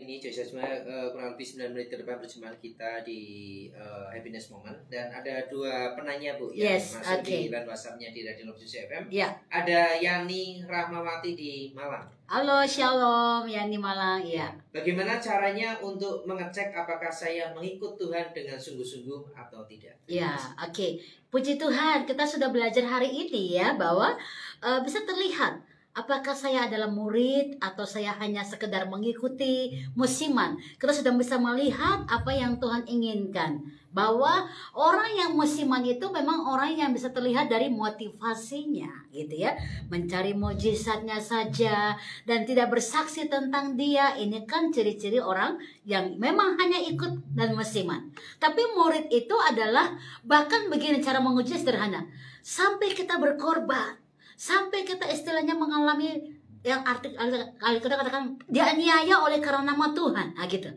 Ini sebenarnya kurang lebih 9 menit ke depan perjumpaan kita di Happiness Moment. Dan ada dua penanya Bu yang masuk di line WhatsApp-nya di Radio Lobjusi FM. Ada Yani Rahmawati di Malang. Halo, shalom Yani Malang. Iya. Bagaimana caranya untuk mengecek apakah saya mengikut Tuhan dengan sungguh-sungguh atau tidak? Ya, oke. Puji Tuhan, kita sudah belajar hari ini ya bahwa bisa terlihat apakah saya adalah murid atau saya hanya sekedar mengikuti musiman. Kita sudah bisa melihat apa yang Tuhan inginkan. Bahwa orang yang musiman itu memang orang yang bisa terlihat dari motivasinya gitu ya. Mencari mujizatnya saja dan tidak bersaksi tentang dia. Ini kan ciri-ciri orang yang memang hanya ikut dan musiman. Tapi murid itu adalah bahkan begini cara menguji sederhana. Sampai kita berkorban. Sampai kita istilahnya mengalami yang kita katakan dianiaya oleh karena nama Tuhan, nah gitu,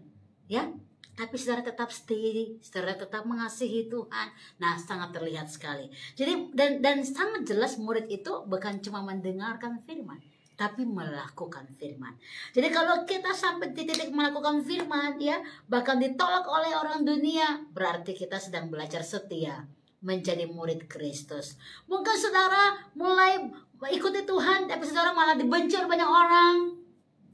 ya. Tapi saudara tetap stay, saudara tetap mengasihi Tuhan. Nah, sangat terlihat sekali. Jadi dan sangat jelas murid itu bukan cuma mendengarkan firman, tapi melakukan firman. Jadi kalau kita sampai di titik melakukan firman, ya, bahkan ditolak oleh orang dunia, berarti kita sedang belajar setia menjadi murid Kristus. Mungkin saudara mulai ikuti Tuhan, tapi saudara malah dibenci oleh banyak orang.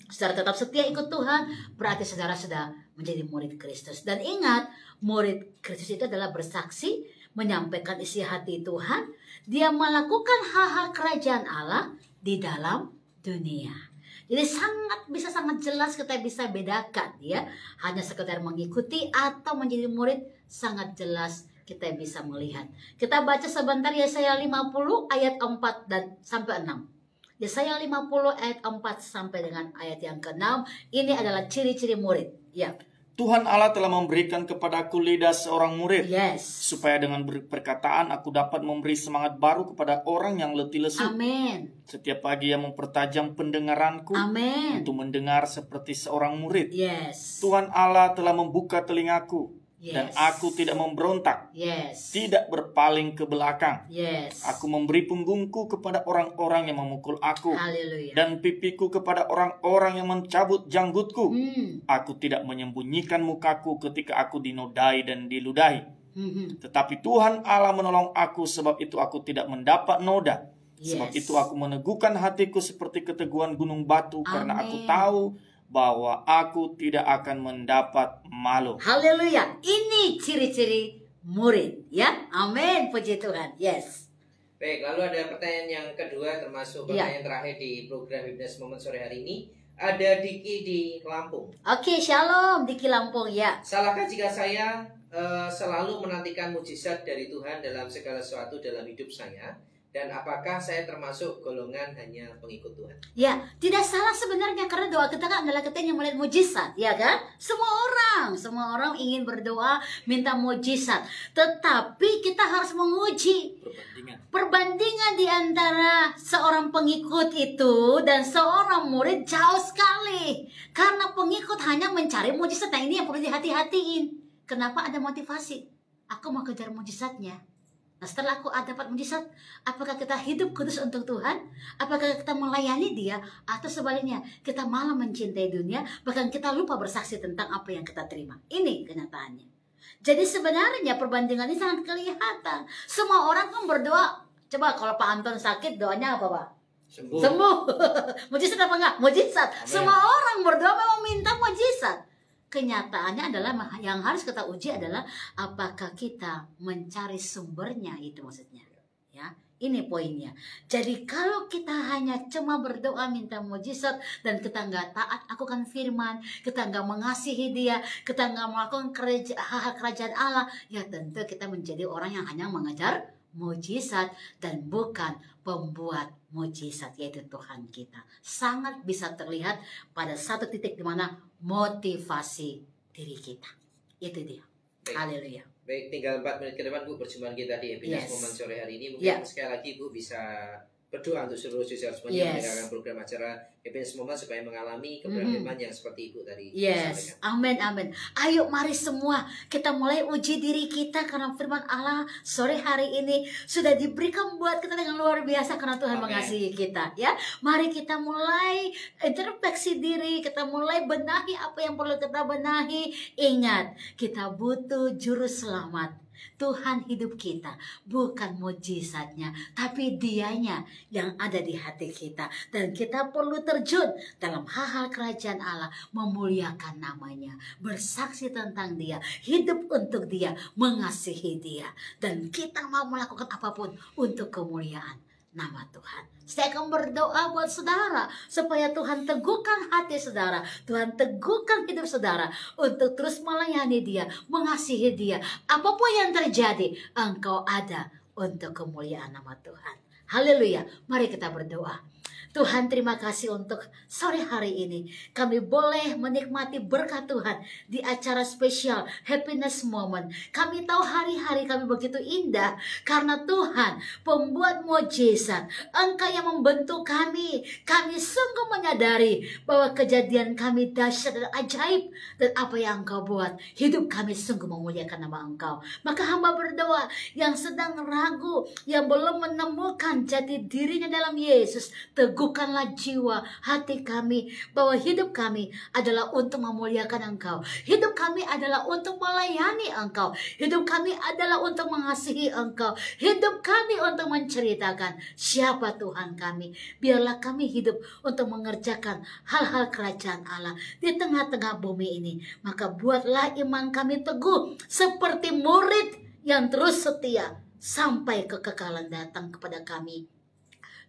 Saudara tetap setia ikut Tuhan, berarti saudara sudah menjadi murid Kristus. Dan ingat, murid Kristus itu adalah bersaksi, menyampaikan isi hati Tuhan. Dia melakukan hal-hal kerajaan Allah di dalam dunia. Jadi sangat jelas kita bisa bedakan ya. Hanya sekedar mengikuti atau menjadi murid, sangat jelas kita bisa melihat. Kita baca sebentar Yesaya 50 ayat 4 dan sampai 6. Yesaya 50 ayat 4 sampai dengan ayat yang ke-6. Ini adalah ciri-ciri murid. Ya. Tuhan Allah telah memberikan kepadaku lidah seorang murid. Yes. Supaya dengan perkataan aku dapat memberi semangat baru kepada orang yang letih lesu. Amin. Setiap pagi ia mempertajam pendengaranku. Amin. Untuk mendengar seperti seorang murid. Yes. Tuhan Allah telah membuka telingaku. Yes. Dan aku tidak memberontak. Yes. Tidak berpaling ke belakang. Yes. Aku memberi punggungku kepada orang-orang yang memukul aku. Haleluya. Dan pipiku kepada orang-orang yang mencabut janggutku. Aku tidak menyembunyikan mukaku ketika aku dinodai dan diludahi. Tetapi Tuhan Allah menolong aku, sebab itu aku tidak mendapat noda. Sebab itu aku meneguhkan hatiku seperti keteguhan gunung batu. Karena aku tahu bahwa aku tidak akan mendapat malu. Haleluya. Ini ciri-ciri murid, ya. Amin. Puji Tuhan. Yes. Baik, lalu ada pertanyaan yang kedua, termasuk pertanyaan terakhir di program Happiness Moment sore hari ini. Ada Diki di Lampung. Oke, shalom Diki Lampung, ya. Salahkah jika saya selalu menantikan mujizat dari Tuhan dalam segala sesuatu dalam hidup saya? Dan apakah saya termasuk golongan hanya pengikut Tuhan? Ya, tidak salah sebenarnya, karena doa kita kan adalah kita yang melihat mujizat, ya kan? Semua orang ingin berdoa minta mujizat. Tetapi kita harus menguji perbandingan di antara seorang pengikut itu dan seorang murid jauh sekali. Karena pengikut hanya mencari mujizat. Nah, ini yang perlu dihati-hatiin. Kenapa ada motivasi? Aku mau kejar mujizatnya. Nah, setelah aku dapat mujizat, apakah kita hidup kudus untuk Tuhan? Apakah kita melayani Dia? Atau sebaliknya, kita malah mencintai dunia, bahkan kita lupa bersaksi tentang apa yang kita terima. Ini kenyataannya. Jadi sebenarnya perbandingan ini sangat kelihatan. Semua orang kan berdoa. Coba kalau Pak Anton sakit, doanya apa Pak? Sembuh. Mujizat apa enggak? Mujizat. Amen. Semua orang berdoa memang minta mujizat. Kenyataannya adalah yang harus kita uji adalah apakah kita mencari sumbernya, itu maksudnya. Ya, ini poinnya. Jadi kalau kita hanya cuma berdoa minta mujizat dan kita nggak taat lakukan firman, kita nggak mengasihi Dia, kita nggak melakukan hal kerajaan Allah, ya tentu kita menjadi orang yang hanya mengejar mujizat dan bukan pembuat mujizat, yaitu Tuhan kita. Sangat bisa terlihat pada satu titik di mana motivasi diri kita. Itu dia. Haleluya. Baik, tinggal 4 menit ke depan Bu perjumpaan kita di Happiness Moment sore hari ini. Mungkin sekali lagi Bu bisa berdoa untuk seluruh siswa semuanya yang mendengarkan program acara Happiness Moment supaya mengalami kebenaran firman yang seperti Ibu tadi sampaikan. Amin, amin. Ayo mari semua kita mulai uji diri kita karena firman Allah sore hari ini sudah diberikan buat kita dengan luar biasa karena Tuhan mengasihi kita, ya. Mari kita mulai introspeksi diri, kita mulai benahi apa yang perlu kita benahi. Ingat, kita butuh juru selamat. Tuhan hidup kita, bukan mujizatnya, tapi dianya yang ada di hati kita. Dan kita perlu terjun dalam hal-hal kerajaan Allah, memuliakan namanya, bersaksi tentang dia, hidup untuk dia, mengasihi dia. Dan kita mau melakukan apapun untuk kemuliaan nama Tuhan. Saya akan berdoa buat saudara supaya Tuhan teguhkan hati saudara, Tuhan teguhkan hidup saudara untuk terus melayani dia, mengasihi dia. Apapun yang terjadi, engkau ada untuk kemuliaan nama Tuhan. Haleluya. Mari kita berdoa. Tuhan, terima kasih untuk sore hari ini. Kami boleh menikmati berkat Tuhan di acara spesial Happiness Moment. Kami tahu hari-hari kami begitu indah karena Tuhan pembuat mujizat. Engkau yang membentuk kami. Kami sungguh menyadari bahwa kejadian kami dahsyat dan ajaib. Dan apa yang Engkau buat, hidup kami sungguh memuliakan nama Engkau. Maka hamba berdoa yang sedang ragu, yang belum menemukan jati dirinya dalam Yesus, teguhkanlah jiwa hati kami bahwa hidup kami adalah untuk memuliakan Engkau. Hidup kami adalah untuk melayani Engkau. Hidup kami adalah untuk mengasihi Engkau. Hidup kami untuk menceritakan siapa Tuhan kami. Biarlah kami hidup untuk mengerjakan hal-hal kerajaan Allah di tengah-tengah bumi ini. Maka buatlah iman kami teguh seperti murid yang terus setia sampai kekekalan datang kepada kami.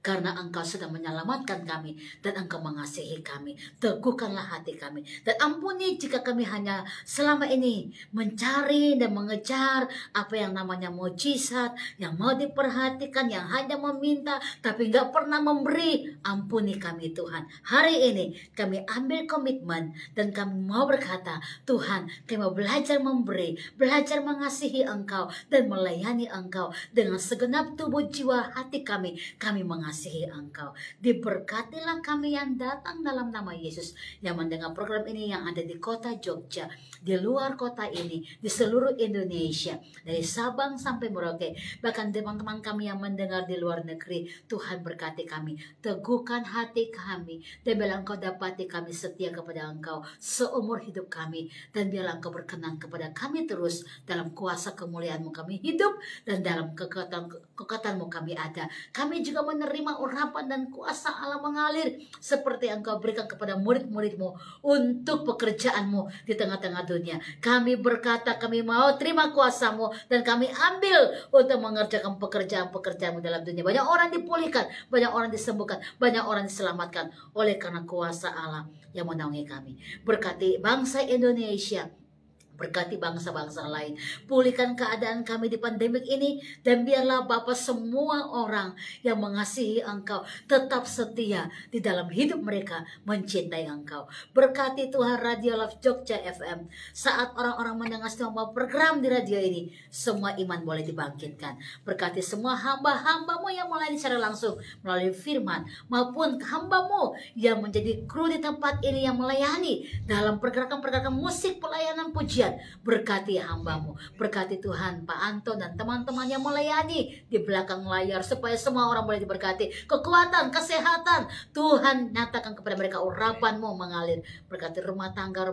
Karena Engkau sudah menyelamatkan kami dan Engkau mengasihi kami. Teguhkanlah hati kami. Dan ampuni jika kami hanya selama ini mencari dan mengejar apa yang namanya mujizat, yang mau diperhatikan, yang hanya meminta tapi nggak pernah memberi. Ampuni kami Tuhan. Hari ini kami ambil komitmen dan kami mau berkata, Tuhan, kami mau belajar memberi, belajar mengasihi Engkau dan melayani Engkau dengan segenap tubuh jiwa hati kami. Kami mengasihi Engkau. Diberkatilah kami yang datang dalam nama Yesus, yang mendengar program ini yang ada di kota Jogja, di luar kota ini, di seluruh Indonesia, dari Sabang sampai Merauke, bahkan teman-teman kami yang mendengar di luar negeri. Tuhan berkati kami, teguhkan hati kami, dan biarlah Engkau dapati kami setia kepada Engkau seumur hidup kami, dan biarlah Engkau berkenan kepada kami terus dalam kuasa kemuliaan-Mu kami hidup, dan dalam kekuatan-Mu kami ada. Kami juga menerima urapan dan kuasa Allah mengalir seperti Engkau berikan kepada murid-murid-Mu untuk pekerjaan-Mu di tengah-tengah dunia. Kami berkata kami mau terima kuasa-Mu dan kami ambil untuk mengerjakan pekerjaan-pekerjaan-Mu dalam dunia. Banyak orang dipulihkan, banyak orang disembuhkan, banyak orang diselamatkan oleh karena kuasa Allah yang menaungi kami. Berkati bangsa Indonesia, berkati bangsa-bangsa lain. Pulihkan keadaan kami di pandemik ini. Dan biarlah Bapa, semua orang yang mengasihi Engkau tetap setia di dalam hidup mereka mencintai Engkau. Berkati Tuhan Radio Love Jogja FM. Saat orang-orang mendengar semua program di radio ini, semua iman boleh dibangkitkan. Berkati semua hamba-hamba-Mu yang melayani secara langsung melalui firman, maupun hamba-Mu yang menjadi kru di tempat ini yang melayani dalam pergerakan-pergerakan musik, pelayanan, pujian. Berkati hamba-Mu, berkati Tuhan Pak Anton dan teman-teman yang melayani di belakang layar, supaya semua orang boleh diberkati. Kekuatan, kesehatan Tuhan nyatakan kepada mereka, urapan-Mu mengalir. Berkati rumah tangga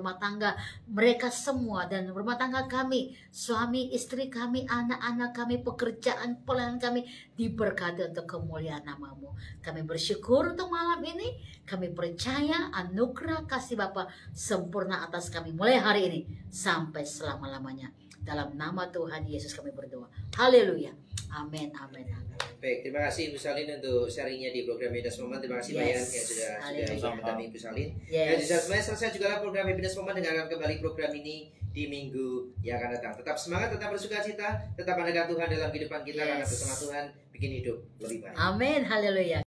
mereka semua, dan rumah tangga kami, suami, istri kami, anak-anak kami, pekerjaan, pelayanan kami diberkati untuk kemuliaan nama-Mu. Kami bersyukur untuk malam ini. Kami percaya anugerah kasih Bapa sempurna atas kami mulai hari ini sampai selama-lamanya. Dalam nama Tuhan Yesus kami berdoa. Haleluya. Amin, amin, amin. Baik, terima kasih Ibu Salin untuk sharingnya di program Happiness Moment. Terima kasih banyak yang sudah menemani Ibu Salin. Dan semuanya selesai juga program Happiness Moment. Dengarkan kembali program ini di minggu yang akan datang. Tetap semangat, tetap bersukacita, tetap andalkan Tuhan dalam kehidupan kita, karena bersama Tuhan bikin hidup lebih baik. Amin, haleluya.